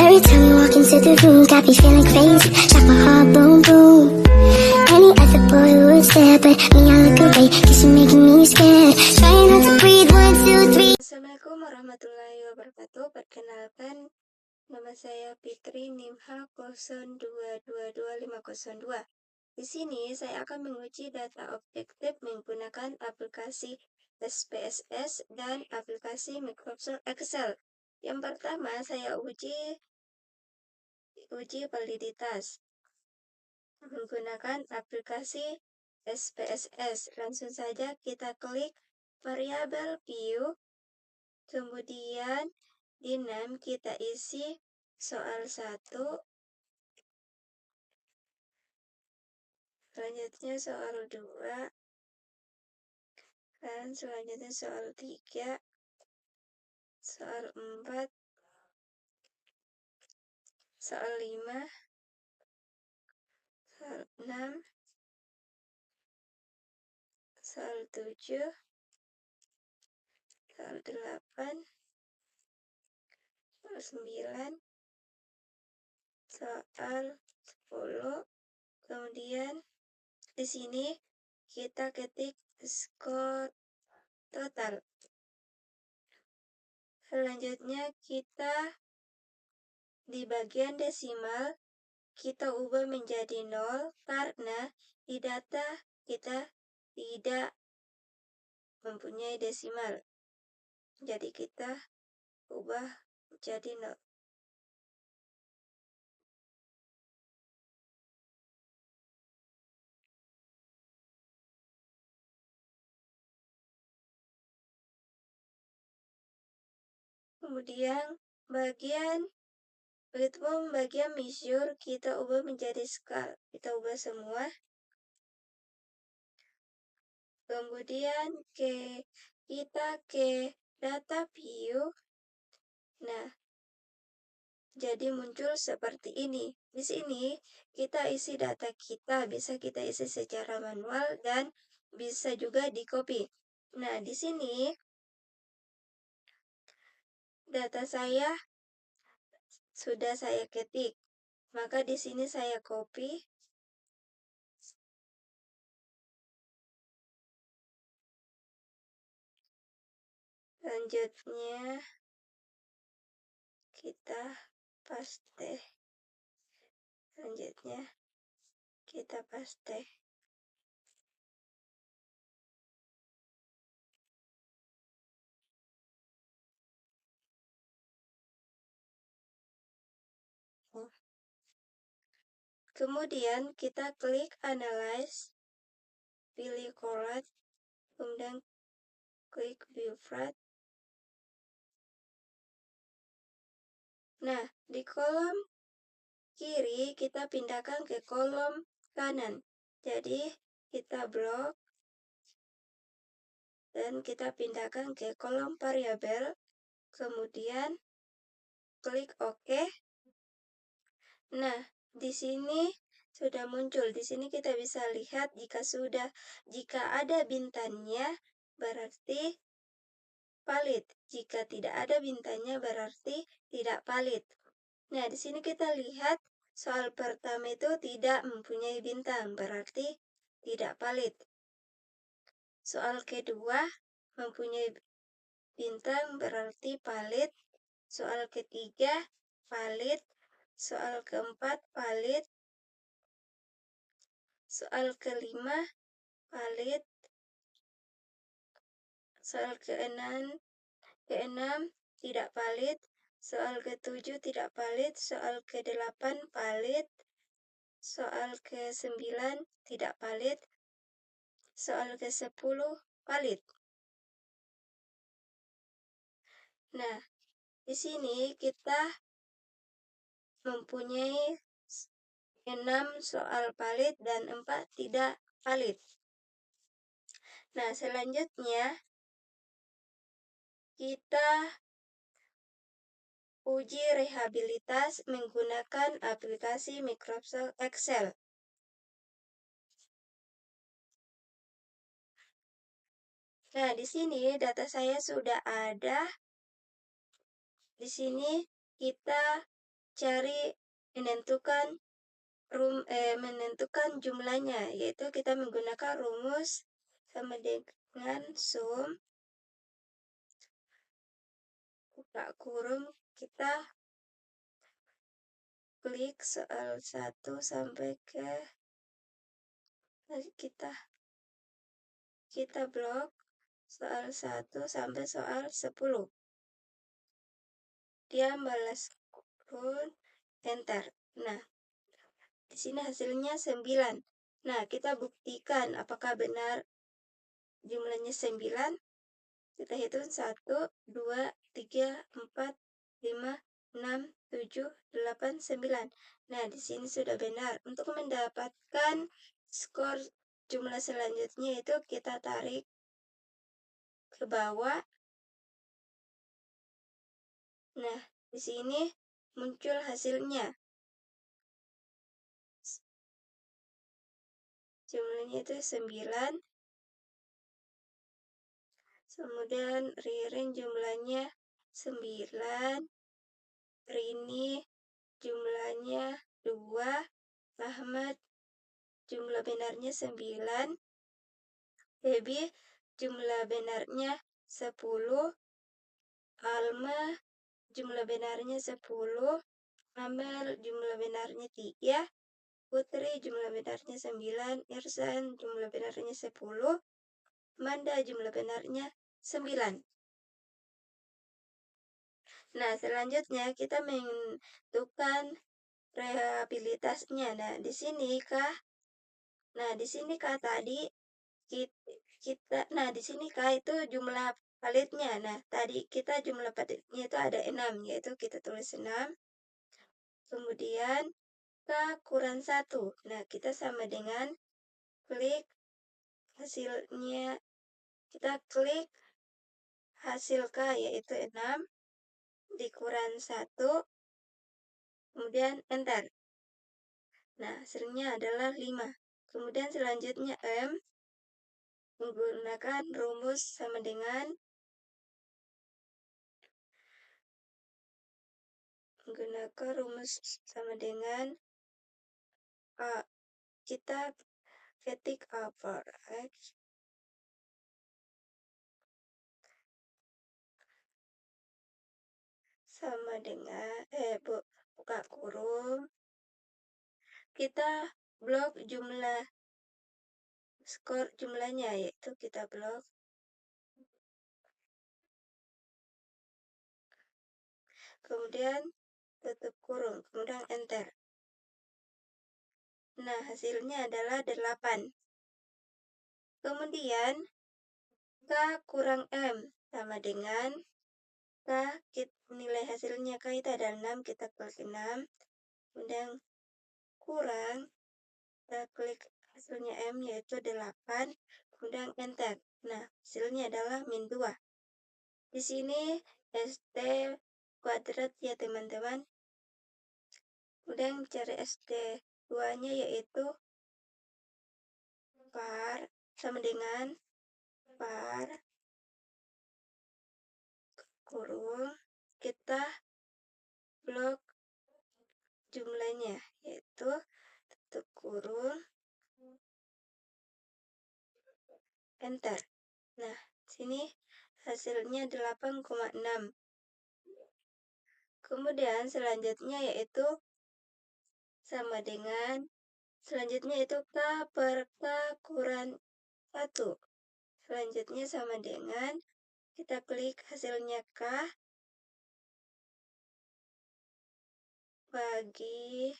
Every time we walk into the room, got me feeling crazy. Shot my heart, boom, boom. Any other boy would stare, but me, I look away, cause you're making me scared. Trying not to breathe, 1, 2, 3. Assalamualaikum warahmatullahi wabarakatuh. Perkenalkan, nama saya Fitri, NIM H02222502. Di sini saya akan menguji data objektif menggunakan aplikasi SPSS dan aplikasi Microsoft Excel. Yang pertama, saya uji validitas menggunakan aplikasi SPSS. Langsung saja kita klik variabel view. Kemudian di name kita isi soal 1, selanjutnya soal 2, dan selanjutnya soal 3, soal 4, soal 5, soal 6, soal 7, soal 8, soal 9, soal 10. Kemudian di sini kita ketik skor total. Selanjutnya kita di bagian desimal kita ubah menjadi 0 karena di data kita tidak mempunyai desimal. Jadi kita ubah menjadi 0. Kemudian bagian measure kita ubah menjadi scale. Kita ubah semua. Kemudian kita ke data view. Nah, jadi muncul seperti ini. Di sini kita isi data kita, bisa kita isi secara manual dan bisa juga di copy. Nah, di sini data saya sudah saya ketik. Maka di sini saya copy. Selanjutnya kita paste. Kemudian kita klik analyze, pilih correct, kemudian klik view chart. Nah, di kolom kiri kita pindahkan ke kolom kanan. Jadi kita blok dan kita pindahkan ke kolom variabel. Kemudian klik OK. Nah, di sini sudah muncul. Di sini kita bisa lihat jika ada bintangnya berarti valid. Jika tidak ada bintangnya berarti tidak valid. Nah, di sini kita lihat soal pertama itu tidak mempunyai bintang, berarti tidak valid. Soal kedua mempunyai bintang, berarti valid. Soal ketiga valid. Soal keempat valid. Soal kelima valid. Soal keenam tidak valid. Soal ketujuh tidak valid. Soal ke-8 valid. Soal ke-9 tidak valid. Soal ke-10 valid. Nah, di sini kita mempunyai 6 soal valid dan 4 tidak valid. Nah, selanjutnya kita uji rehabilitas menggunakan aplikasi Microsoft Excel. Nah, di sini data saya sudah ada. Di sini kita menentukan jumlahnya, yaitu kita menggunakan rumus sama dengan sum buka kurung, kita klik soal 1 sampai ke kita blok soal 1 sampai soal 10. Dia balas kurung, enter. Nah, di sini hasilnya 9. Nah, kita buktikan apakah benar jumlahnya 9. Kita hitung 1, 2, 3, 4, 5, 6, 7, 8, 9. Nah, di sini sudah benar. Untuk mendapatkan skor jumlah selanjutnya itu kita tarik ke bawah. Nah, di sini muncul hasilnya. Jumlahnya itu 9. Kemudian Ririn jumlahnya 9. Rini jumlahnya 2. Ahmad jumlah benarnya 9. Baby jumlah benarnya 10. Alma jumlah benarnya 10. Amel jumlah benarnya 3. Putri jumlah benarnya 9. Irsan jumlah benarnya 10. Manda jumlah benarnya 9. Nah, selanjutnya kita menentukan probabilitasnya. Nah, di sini tadi di sini itu jumlah palitnya. Nah, tadi kita jumlah palitnya itu ada 6, yaitu kita tulis 6. Kemudian K kurang 1. Nah, kita sama dengan klik hasilnya. Kita klik hasil K yaitu 6 dikurang 1. Kemudian enter. Nah, hasilnya adalah 5. Kemudian selanjutnya M menggunakan rumus sama dengan A. Kita ketik A per X sama dengan buka kurung. Kita blok skor jumlahnya, yaitu kita blok. Kemudian tutup kurung, kemudian enter. Nah, hasilnya adalah 8. Kemudian K kurang M sama dengan nilai hasilnya K itu ada 6, kita klik 6. Kemudian kurang, kita klik hasilnya M yaitu 8. Kemudian enter. Nah, hasilnya adalah min 2. Di sini ST kuadrat ya teman-teman. Kemudian cari ST2-nya yaitu par sama dengan par kurung, kita blok jumlahnya yaitu tutup kurung, enter. Nah, sini hasilnya 8,6. Kemudian selanjutnya yaitu sama dengan selanjutnya itu K per K kurang 1. Selanjutnya sama dengan kita klik hasilnya K bagi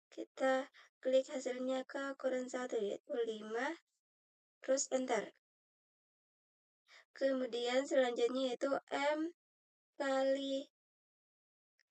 kita klik hasilnya K kurang 1 yaitu 5. Terus enter. Kemudian selanjutnya yaitu M kali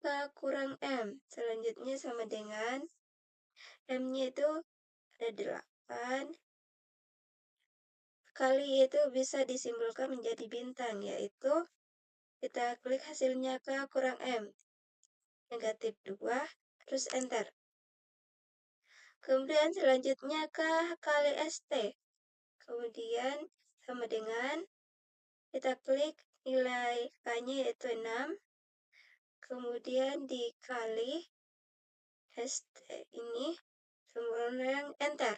K kurang M. Selanjutnya sama dengan M-nya itu ada 8. Kali itu bisa disimpulkan menjadi bintang, yaitu kita klik hasilnya K kurang M. Negatif 2. Terus enter. Kemudian selanjutnya K kali ST. Kemudian sama dengan kita klik nilai K-nya yaitu 6. kemudian dikali ST ini, kemudian enter.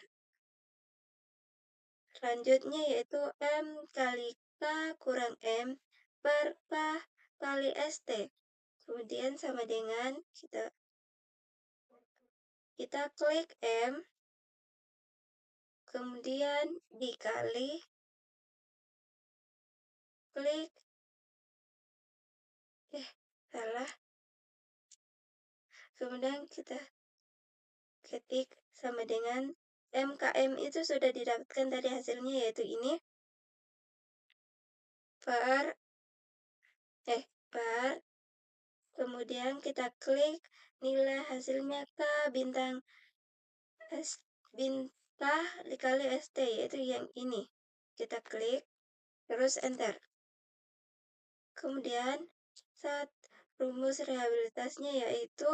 Selanjutnya yaitu M kali K kurang M per K kali ST. Kemudian sama dengan kita klik M, kemudian dikali, klik, salah. Kemudian kita ketik sama dengan MKM itu sudah didapatkan tadi hasilnya yaitu ini per kemudian kita klik nilai hasilnya K bintang bintang dikali ST yaitu yang ini. Kita klik terus enter. Kemudian rumus rehabilitasnya yaitu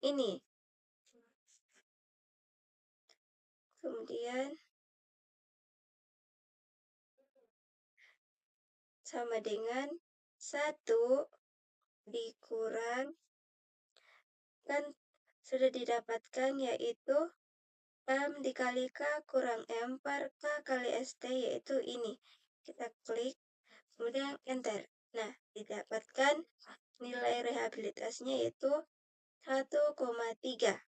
ini. Kemudian sama dengan 1 dikurang kan sudah didapatkan yaitu M dikali K kurang M per K kali ST yaitu ini. Kita klik kemudian enter. Nah, didapatkan nilai rehabilitasnya yaitu 1,3.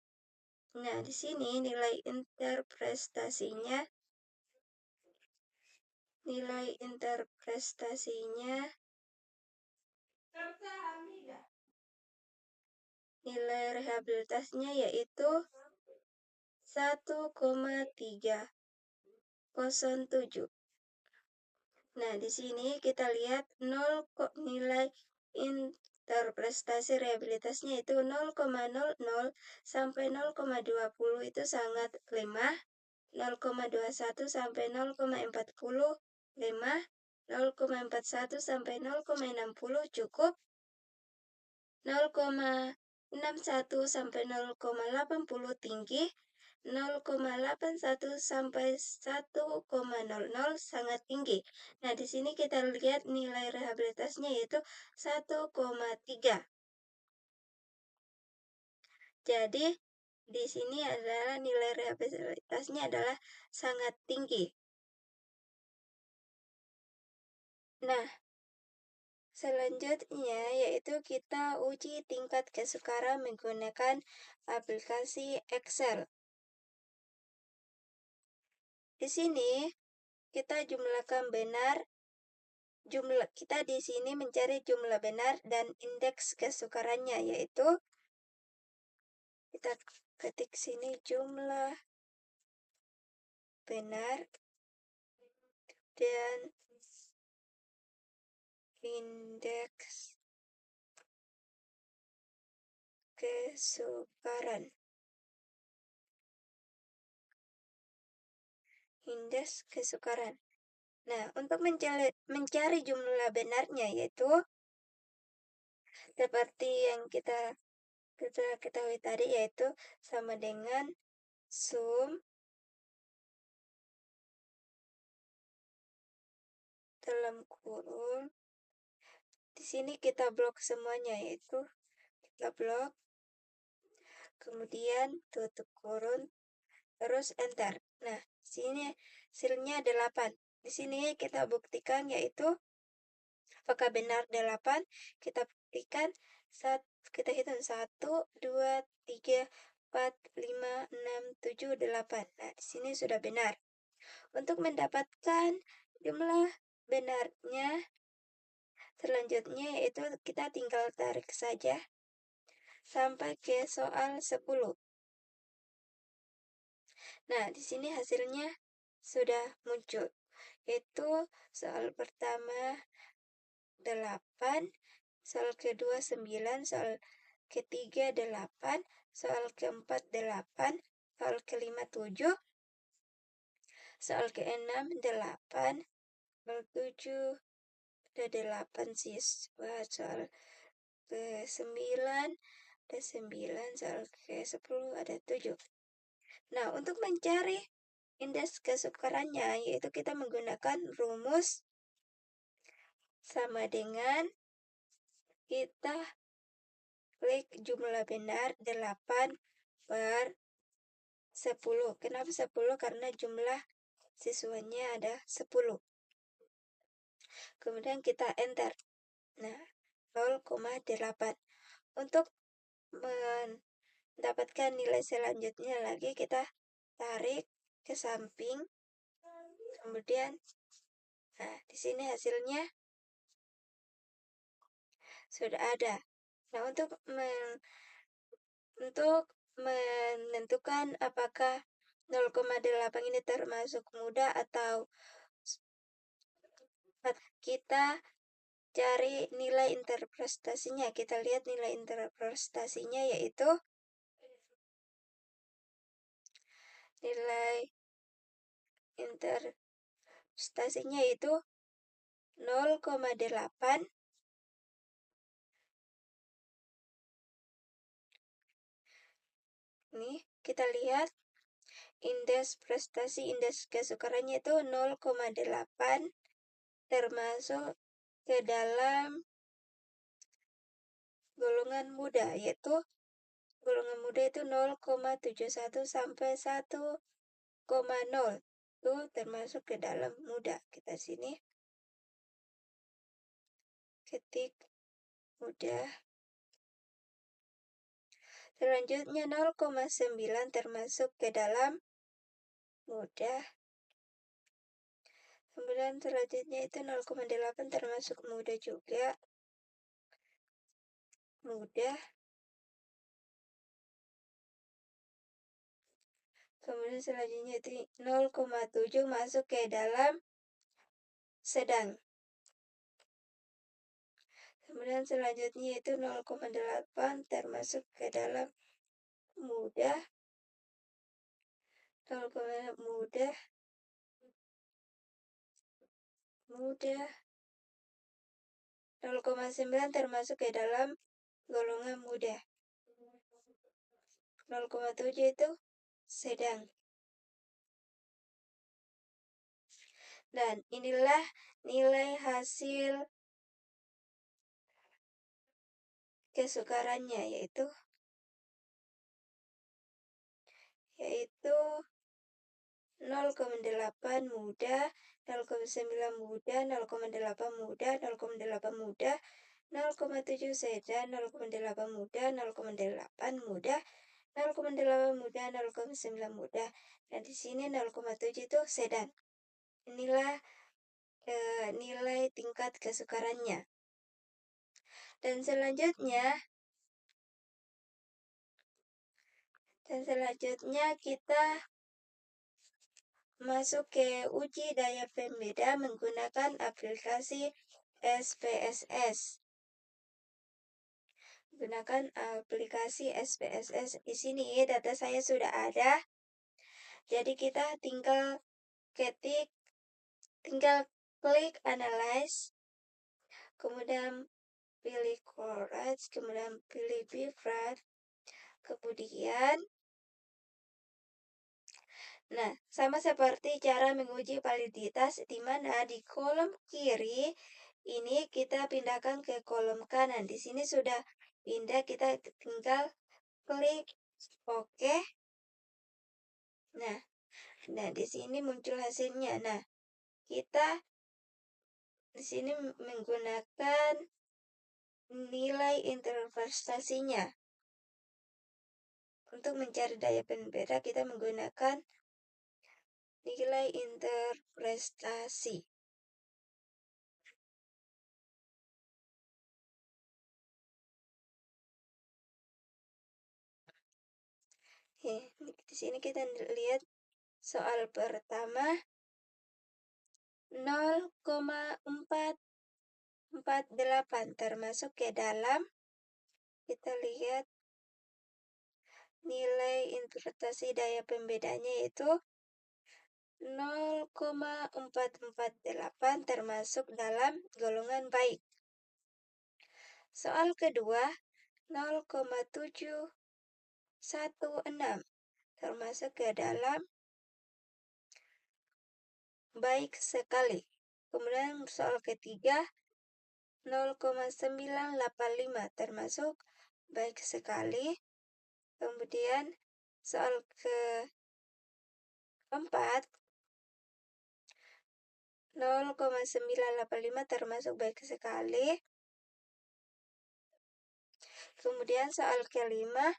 Nah, di sini nilai interprestasinya nilai rehabilitasnya yaitu 1,307. Nah, di sini kita lihat nilai interprestasi rehabilitasnya itu 0,00 sampai 0,20 itu sangat lemah, 0,21 sampai 0,40 lemah, 0,41 sampai 0,60 cukup, 0,61 sampai 0,80 tinggi, 0,81 sampai 1,00 sangat tinggi. Nah, di sini kita lihat nilai rehabilitasnya yaitu 1,3. Jadi, di sini adalah nilai rehabilitasnya adalah sangat tinggi. Nah, selanjutnya yaitu kita uji tingkat kesukaran menggunakan aplikasi Excel. Di sini kita jumlahkan benar. Kita di sini mencari jumlah benar dan indeks kesukarannya yaitu kita ketik sini jumlah benar dan indeks kesukaran. Nah, untuk mencari jumlah benarnya yaitu seperti yang kita ketahui tadi yaitu sama dengan sum dalam kurung. Di sini kita blok semuanya yaitu kita blok, kemudian tutup kurung, terus enter. Nah, di sini hasilnya 8. Di sini kita buktikan yaitu apakah benar 8. Kita buktikan kita hitung 1, 2, 3, 4, 5, 6, 7, 8. Nah, di sini sudah benar. Untuk mendapatkan jumlah benarnya selanjutnya yaitu kita tinggal tarik saja sampai ke soal 10. Nah, di sini hasilnya sudah muncul. Yaitu soal pertama 8, soal kedua 9, soal ketiga 8, soal keempat 8, soal kelima 7, soal keenam 8, soal 7 ada 8 siswa, soal ke-9 ada 9, soal ke-10 ada 7. Nah, untuk mencari indeks kesukarannya yaitu kita menggunakan rumus sama dengan kita klik jumlah benar 8/10. Kenapa 10? Karena jumlah siswanya ada 10. Kemudian kita enter. Nah, 0,8. Untuk mendapatkan nilai selanjutnya lagi, kita tarik ke samping. Kemudian, nah, di sini hasilnya sudah ada. Nah, untuk menentukan apakah 0,8 ini termasuk mudah atau kita cari nilai interpretasinya. Kita lihat nilai interpretasinya, yaitu nilai interpretasinya itu 0,8. Nih, kita lihat indeks prestasi, indeks kesukarannya itu 0,8, termasuk ke dalam golongan muda, yaitu golongan muda itu 0,71 sampai 1,0. Itu termasuk ke dalam muda. Kita sini ketik muda. Selanjutnya 0,9 termasuk ke dalam muda. Kemudian selanjutnya itu 0,8 termasuk muda juga. Muda. Kemudian selanjutnya itu 0,7 masuk ke dalam sedang. Kemudian selanjutnya itu 0,8 termasuk ke dalam muda. 0,8 muda. Muda. 0,9 termasuk ke dalam golongan muda. 0,7 itu sedang. Dan inilah nilai hasil kesukarannya, yaitu 0,8 muda, 0,9 muda, 0,8 muda, 0,8 muda, 0,7 sedang, 0,8 muda, 0,8 muda, 0,8 muda, 0,9 muda. Dan di sini 0,7 itu sedang. Inilah nilai tingkat kesukarannya. Dan selanjutnya kita masuk ke uji daya pembeda menggunakan aplikasi SPSS. Gunakan aplikasi SPSS. Di sini data saya sudah ada. Jadi kita tinggal klik analyze, kemudian pilih courage, kemudian pilih bifrat, kemudian nah, sama seperti cara menguji validitas, di mana di kolom kiri ini kita pindahkan ke kolom kanan. Di sini sudah pindah, kita tinggal klik OK. Nah, di sini muncul hasilnya. Nah, kita di sini menggunakan nilai interpretasinya. Untuk mencari daya pembeda, kita menggunakan nilai interpretasi. Di sini kita lihat soal pertama 0,448 termasuk ke dalam. Kita lihat nilai interpretasi daya pembedanya itu 0,448 termasuk dalam golongan baik. Soal kedua 0,716 termasuk ke dalam baik sekali. Kemudian soal ketiga 0,985 termasuk baik sekali. Kemudian soal keempat, 0,985 termasuk baik sekali. Kemudian soal kelima,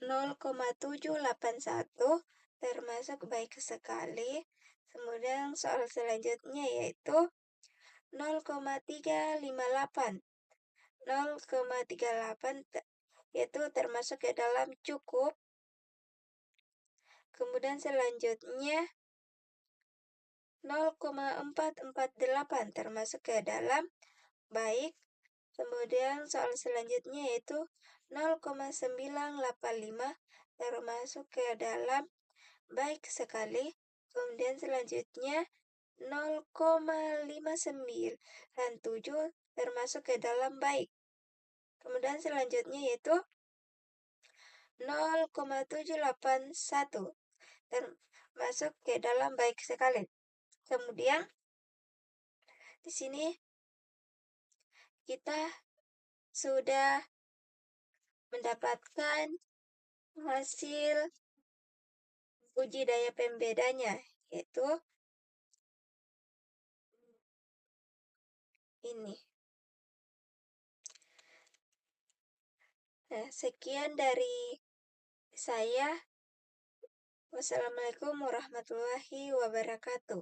0,781 termasuk baik sekali. Kemudian soal selanjutnya yaitu 0,358. 0,38 yaitu termasuk ke dalam cukup. Kemudian selanjutnya 0,448 termasuk ke dalam baik. Kemudian soal selanjutnya yaitu 0,985 termasuk ke dalam baik sekali. Kemudian selanjutnya 0,597 termasuk ke dalam baik. Kemudian selanjutnya yaitu 0,781 termasuk ke dalam baik sekali. Kemudian di sini kita sudah mendapatkan hasil uji daya pembedanya, yaitu ini. Nah, sekian dari saya. Wassalamualaikum warahmatullahi wabarakatuh.